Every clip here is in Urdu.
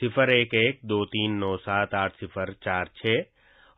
01123978046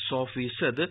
100%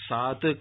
7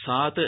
7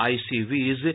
ICVs,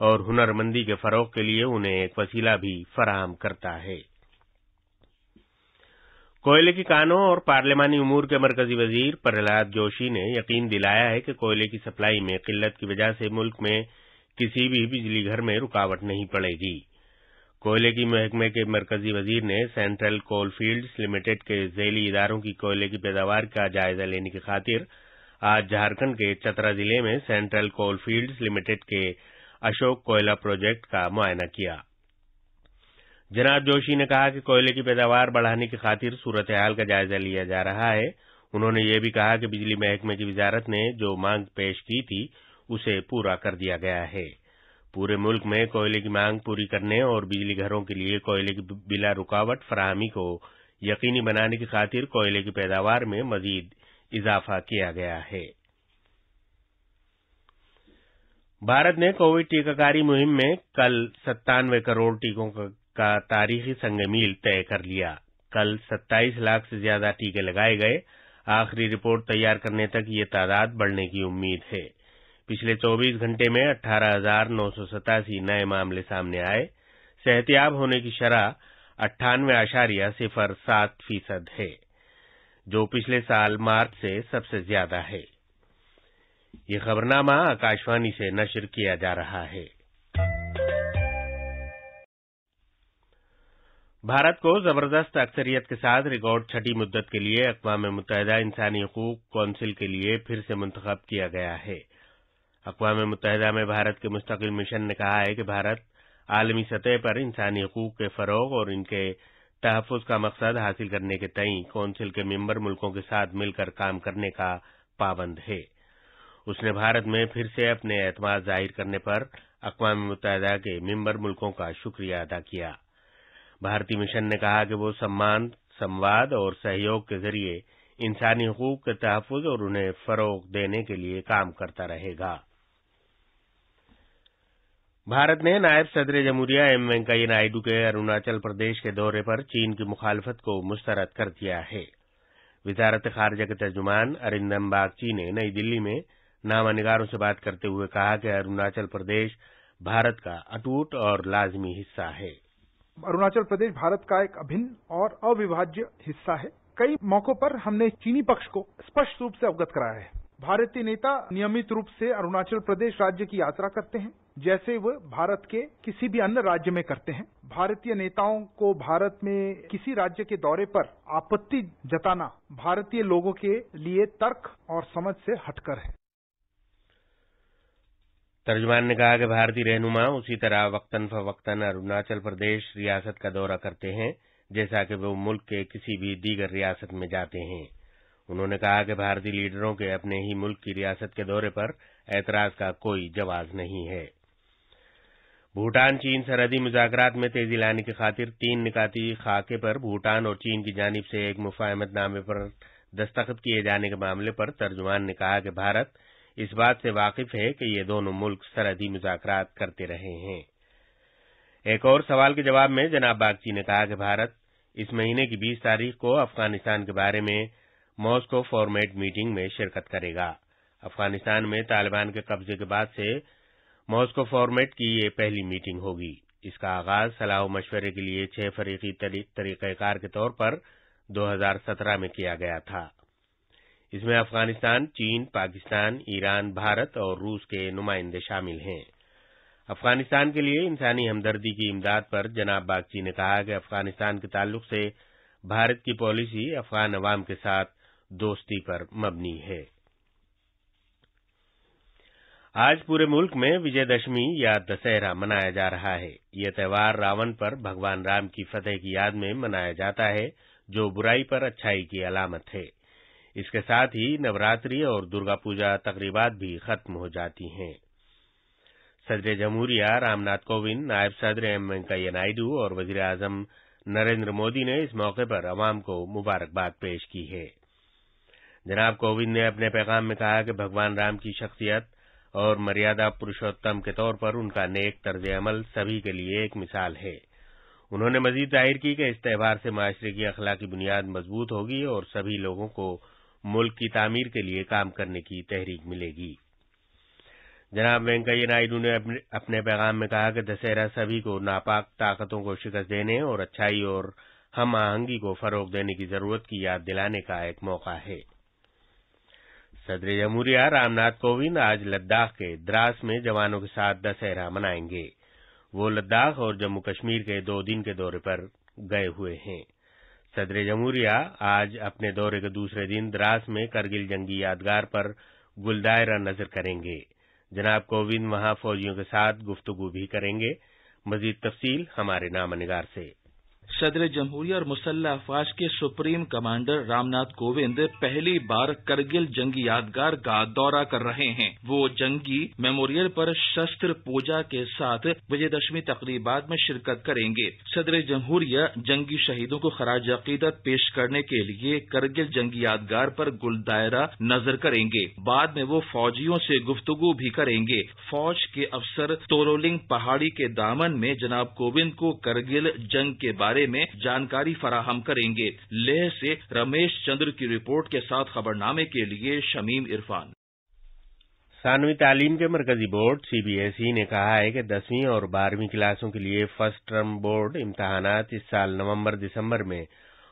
اور ہنرمندی کے فروغ کے لیے انہیں ایک وسیلہ بھی فراہم کرتا ہے۔ کوئلے کی کانوں اور پارلیمانی امور کے مرکزی وزیر پرہلاد جوشی نے یقین دلایا ہے کہ کوئلے کی سپلائی میں قلت کی وجہ سے ملک میں کسی بھی بجلی گھر میں رکاوٹ نہیں پڑے گی۔ کوئلے کی محکمے کے مرکزی وزیر نے سینٹرل کول فیلڈز لمیٹڈ کے ذیلی اداروں کی کوئلے کی پیداوار کا جائزہ لینے کی خاطر آج جھارکھنڈ کے چترا ضلع میں سینٹرل کول فیلڈز لمیٹڈ کے اشوک کوئلہ پروجیکٹ کا معائنہ کیا۔ جناب جوشی نے کہا کہ کوئلے کی پیداوار بڑھانے کی خاطر صورتحال کا جائزہ لیا جا رہا ہے۔ انہوں نے یہ بھی کہا کہ بجلی محکمے کی وزارت نے جو مانگ پیش کی تھی اسے پورا کر دیا گیا ہے۔ پورے ملک میں کوئلے کی مانگ پوری کرنے اور بجلی گھروں کے لیے کوئلے کی بلا رکاوٹ فراہمی کو یقینی بنانے کی خاطر کوئلے کی پیداوار میں مزید اضافہ کیا گیا ہے۔ بھارت نے کووڈ ٹیکہ کاری مہم میں کل 97 کروڑ ٹیکوں کا تاریخی سنگ میل طے کر لیا۔ کل 27 لاکھ سے زیادہ ٹیکے لگائے گئے۔ آخری رپورٹ تیار کرنے تک یہ تعداد بڑھنے کی امید ہے۔ پچھلے 24 گھنٹے میں 18,987 نئے معاملے سامنے آئے۔ صحت یاب ہونے کی شرح 98.07% ہے، جو پچھلے سال مارچ سے سب سے زیادہ ہے۔ یہ خبرنامہ آکاشوانی سے نشر کیا جا رہا ہے۔ بھارت کو زبردست اکثریت کے ساتھ ریکارڈ چھٹی مدت کے لیے اقوام متحدہ انسانی حقوق کونسل کے لیے پھر سے منتخب کیا گیا ہے۔ اقوام متحدہ میں بھارت کے مستقل مشن نے کہا ہے کہ بھارت عالمی سطح پر انسانی حقوق کے فروغ اور ان کے تحفظ کا مقصد حاصل کرنے کے تئیں کونسل کے ممبر ملکوں کے ساتھ مل کر کام کرنے کا پابند ہے۔ اس نے بھارت میں پھر سے اپنے اعتماد ظاہر کرنے پر اقوام متحدہ کے ممبر ملکوں کا شکریہ ادا کیا۔ بھارتی مشن نے کہا کہ وہ سمان، سمواد اور سہیوگ کے ذریعے انسانی حقوق کے تحفظ اور انہیں فروغ دینے کے لیے کام کرتا رہے گا۔ بھارت نے نائب صدر جمہوریہ ایم وینکیا نائیڈو کے اروناچل پردیش کے دورے پر چین کی مخالفت کو مسترد کر دیا ہے۔ وزارت خارجہ کے ترجمان ارندم باگچی نے نئی دلی میں نامہ نگاروں سے بات کرتے ہوئے کہا کہ اروناچل پردیش بھارت کا اٹوٹ اور لازمی حصہ ہے۔ اروناچل پردیش بھارت کا ایک ابھن اور اویبھاجیہ حصہ ہے۔ کئی موقعوں پر ہم نے چینی پکش کو اسپشٹ روپ سے اوگت کرایا ہے۔ بھارتی نیتا نیمت روپ سے اروناچل پردیش راجیہ کی یاترا کرتے ہیں، جیسے وہ بھارت کے کسی بھی انیہ راجیہ میں کرتے ہیں۔ بھارتی نیتاؤں کو بھارت میں کسی راجیہ کے دورے پر آپتی جتانا بھارتی لوگوں کے لیے ترک اور سمجھ سے ہٹ کر ہے۔ ترجمان نے کہا کہ بھارتی رہنما اسی طرح وقتاً فوقتاً اروناچل پردیش ریاست کا دورہ کرتے ہیں جیسا کہ وہ ملک کے کسی بھی دیگر ریاست میں جاتے ہیں۔ انہوں نے کہا کہ بھارتی لیڈروں کے اپنے ہی ملک کی ریاست کے دورے پر اعتراض کا کوئی جواز نہیں ہے۔ بھوٹان چین سرحدی مذاکرات میں تیزی لانے کی خاطر 3 نکاتی خاکے پر بھوٹان اور چین کی جانب سے ایک مفاہمت نامے پر دستخط کیے جانے کے معاملے پر ترجمان نے کہا کہ بھارت اس بات سے واقف ہے کہ یہ دونوں ملک سرحدی مذاکرات کرتے رہے ہیں۔ ایک اور سوال کے جواب میں جناب باگچی نے کہا کہ بھارت اس مہینے کی 20 تاریخ کو افغانستان کے بارے میں ماسکو فارمیٹ میٹنگ میں شرکت کرے گا۔ افغانستان میں طالبان کے قبضے کے بعد سے ماسکو فارمیٹ کی یہ پہلی میٹنگ ہوگی۔ اس کا آغاز صلاح و مشورے کے لیے 6 فریقی طریقہ کار کے طور پر 2017 میں کیا گیا تھا۔ اس میں افغانستان، چین، پاکستان، ایران، بھارت اور روس کے نمائندے شامل ہیں۔ افغانستان کے لیے انسانی ہمدردی کی امداد پر جناب باگچی نے کہا کہ افغانستان کے تعلق سے بھارت کی پالیسی افغان عوام کے ساتھ دوستی پر مبنی ہے۔ آج پورے ملک میں وجے دشمی یا دسہرہ منایا جا رہا ہے۔ یہ تہوار راون پر بھگوان رام کی فتح کی یاد میں منایا جاتا ہے، جو برائی پر اچھائی کی علامت ہے۔ اس کے ساتھ ہی نوراتری اور درگا پوجا تقریبات بھی ختم ہو جاتی ہیں۔ صدر جمہوریہ رام ناتھ کووند، نائب صدر ایم وینکیا نائیڈو اور وزیر اعظم نریندر مودی نے اس موقع پر عوام کو مبارکباد پیش کی ہے۔ جناب کووند نے اپنے پیغام میں کہا کہ بھگوان رام کی شخصیت اور مریادا پروشوتم کے طور پر ان کا نیک طرز عمل سبھی کے لیے ایک مثال ہے۔ انہوں نے مزید ظاہر کی کہ اس تہوار سے معاشرے کی اخلاقی بنیاد مضبوط ہوگی اور سبھی لوگوں کو ملک کی تعمیر کے لیے کام کرنے کی تحریک ملے گی۔ جناب وینکیا نائیڈو نے اپنے پیغام میں کہا کہ دسہرہ سبھی کو ناپاک طاقتوں کو شکست دینے اور اچھائی اور ہم آہنگی کو فروغ دینے کی ضرورت کی یاد دلانے کا ایک موقع ہے۔ صدر جمہوریہ رام ناتھ کووند آج لداخ کے دراس میں جوانوں کے ساتھ دسہرہ منائیں گے۔ وہ لداخ اور جموں کشمیر کے 2 دن کے دورے پر گئے ہوئے ہیں۔ صدر جمہوریہ آج اپنے دورے کے دوسرے دن دراس میں کرگل جنگی یادگار پر گلدائرہ نظر کریں گے۔ جناب کووند وہاں فوجیوں کے ساتھ گفتگو بھی کریں گے۔ مزید تفصیل ہمارے نامہ نگار سے۔ صدر جمہوریہ اور مسلح افواج کے سپریم کمانڈر رام ناتھ کووند پہلی بار کرگل جنگی یادگار کا دورہ کر رہے ہیں۔ وہ جنگی میموریل پر شستر پوجا کے ساتھ وجے دشمی تقریبات میں شرکت کریں گے۔ صدر جمہوریہ جنگی شہیدوں کو خراج عقیدت پیش کرنے کے لیے کرگل جنگی یادگار پر گلدائرہ نظر کریں گے۔ بعد میں وہ فوجیوں سے گفتگو بھی کریں گے۔ فوج کے افسر تورولنگ پہاڑی کے دامن میں جناب کووند کو کرگل جنگ کے بارے میں جانکاری فراہم کریں گے۔ لیہ سے رمیش چندر کی رپورٹ کے ساتھ خبرنامے کے لیے شمیم عرفان۔ ثانوی تعلیم کے مرکزی بورڈ CBSE نے کہا ہے کہ 10ویں اور 12ویں کلاسوں کے لیے فرسٹ ٹرم بورڈ امتحانات اس سال نومبر دسمبر میں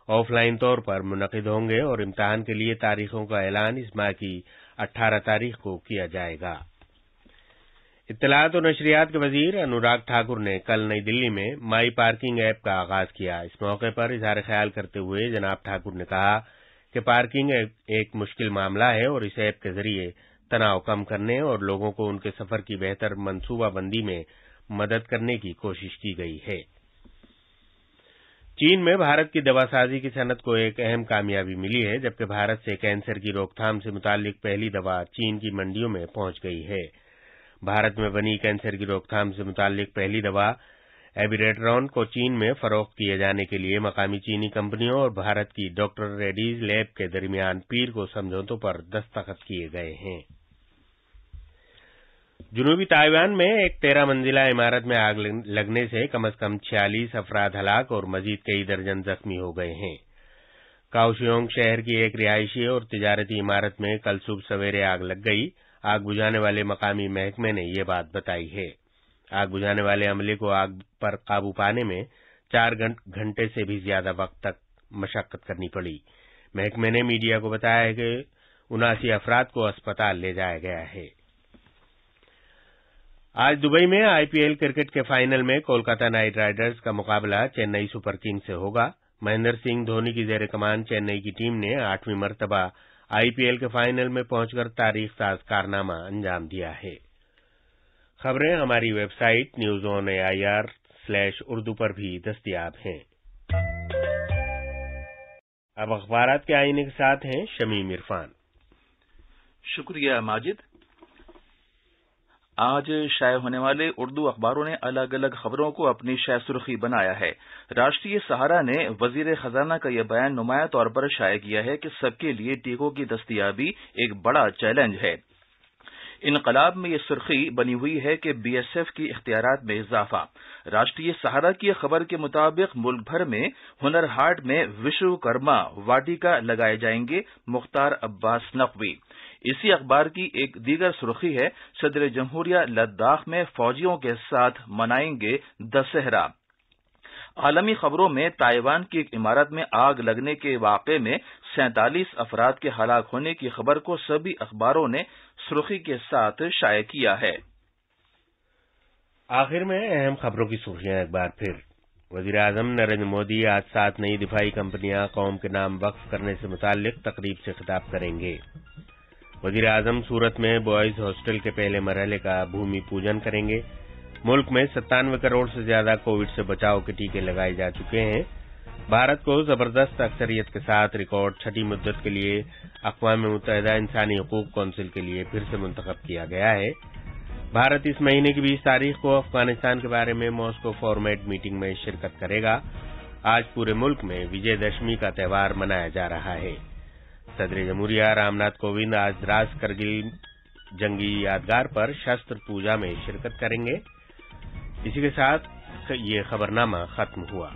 آف لائن طور پر منعقد ہوں گے اور امتحان کے لیے تاریخوں کا اعلان اس ماہ کی 18 تاریخ کو کیا جائے گا۔ اطلاعات و نشریات کے وزیر انوراگ ٹھاکر نے کل نئی دلی میں مائی پارکنگ ایپ کا آغاز کیا۔ اس موقع پر اظہار خیال کرتے ہوئے جناب ٹھاکر نے کہا کہ پارکنگ ایک مشکل معاملہ ہے اور اس ایپ کے ذریعے تناؤ کم کرنے اور لوگوں کو ان کے سفر کی بہتر منصوبہ بندی میں مدد کرنے کی کوشش کی گئی ہے۔ چین میں بھارت کی دوا سازی کی صنعت کو ایک اہم کامیابی ملی ہے، جبکہ بھارت سے کینسر کی روک تھام سے متعلق پہلی دوا چین کی منڈیوں میں پہنچ گئی ہے۔ بھارت میں بنی کینسر کی روک تھام سے متعلق پہلی دوا ایبیریٹرون کو چین میں فروخت کیے جانے کے لیے مقامی چینی کمپنیوں اور بھارت کی ڈاکٹر ریڈیز لیب کے درمیان پیر کو سمجھوتوں پر دستخط کیے گئے ہیں۔ جنوبی تائیوان میں ایک 13 منزلہ عمارت میں آگ لگنے سے کم از کم 46 افراد ہلاک اور مزید کئی درجن زخمی ہو گئے ہیں۔ کاؤشیونگ شہر کی ایک رہائشی اور تجارتی عمارت میں کل صبح سویرے آگ لگ گئی۔ آگ بجھانے والے مقامی محکمے نے یہ بات بتائی ہے۔ آگ بجھانے والے عملے کو آگ پر قابو پانے میں 4 گھنٹے سے بھی زیادہ وقت تک مشقت کرنی پڑی۔ محکمے نے میڈیا کو بتایا ہے کہ 79 افراد کو اسپتال لے جایا گیا ہے۔ آج دبئی میں IPL کرکٹ کے فائنل میں کولکاتہ نائٹ رائڈرز کا مقابلہ چنئی سپر کنگز سے ہوگا۔ مہندر سنگھ دھونی کی زیر کمان چنئی کی ٹیم نے 8ویں مرتبہ IPL کے فائنل میں پہنچ کر تاریخ ساز کارنامہ انجام دیا ہے۔ خبریں ہماری ویب سائٹ newsonair/urdu پر بھی دستیاب ہیں۔ اب اخبارات کے آئینے کے ساتھ ہیں شمیم عرفان۔ شکریہ ماجد۔ آج شائع ہونے والے اردو اخباروں نے الگ الگ خبروں کو اپنی شہ سرخی بنایا ہے۔ راشٹریہ سہارا نے وزیر خزانہ کا یہ بیان نمایاں طور پر شائع کیا ہے کہ سب کے لیے ٹیکوں کی دستیابی ایک بڑا چیلنج ہے۔ انقلاب میں یہ سرخی بنی ہوئی ہے کہ BSF کی اختیارات میں اضافہ۔ راشٹریہ سہارا کی خبر کے مطابق ملک بھر میں ہنر ہاٹ میں وشو کرما واٹیکا لگائے جائیں گے۔ مختار عباس نقوی۔ اسی اخبار کی ایک دیگر سرخی ہے، صدر جمہوریہ لداخ میں فوجیوں کے ساتھ منائیں گے دسہرہ۔ عالمی خبروں میں تائیوان کی ایک عمارت میں آگ لگنے کے واقعے میں 47 افراد کے ہلاک ہونے کی خبر کو سبھی اخباروں نے سرخی کے ساتھ شائع کیا ہے۔ آخر میں اہم خبروں کی سرخیاں ایک بار پھر۔ وزیر اعظم نریندر مودی آج 7 نئی دفاعی کمپنیاں قوم کے نام وقف کرنے سے متعلق تقریب سے خطاب کریں گے۔ وزیر اعظم سورت میں بوائز ہاسٹل کے پہلے مرحلے کا بھومی پوجن کریں گے۔ ملک میں 97 کروڑ سے زیادہ کووڈ سے بچاؤ کے ٹیکے لگائے جا چکے ہیں۔ بھارت کو زبردست اکثریت کے ساتھ ریکارڈ 6 مدت کے لیے اقوام متحدہ انسانی حقوق کونسل کے لیے پھر سے منتخب کیا گیا ہے۔ بھارت اس مہینے کی 20 تاریخ کو افغانستان کے بارے میں ماسکو فارمیٹ میٹنگ میں شرکت کرے گا۔ آج پورے ملک میں وجے دشمی کا تہوار منایا جا رہا ہے۔ صدر جمہوریہ رام ناتھ کووند آج دراس کرگل جنگی یادگار پر شستر پوجا میں شرکت کریں گے۔ اسی کے ساتھ یہ خبرنامہ ختم ہوا۔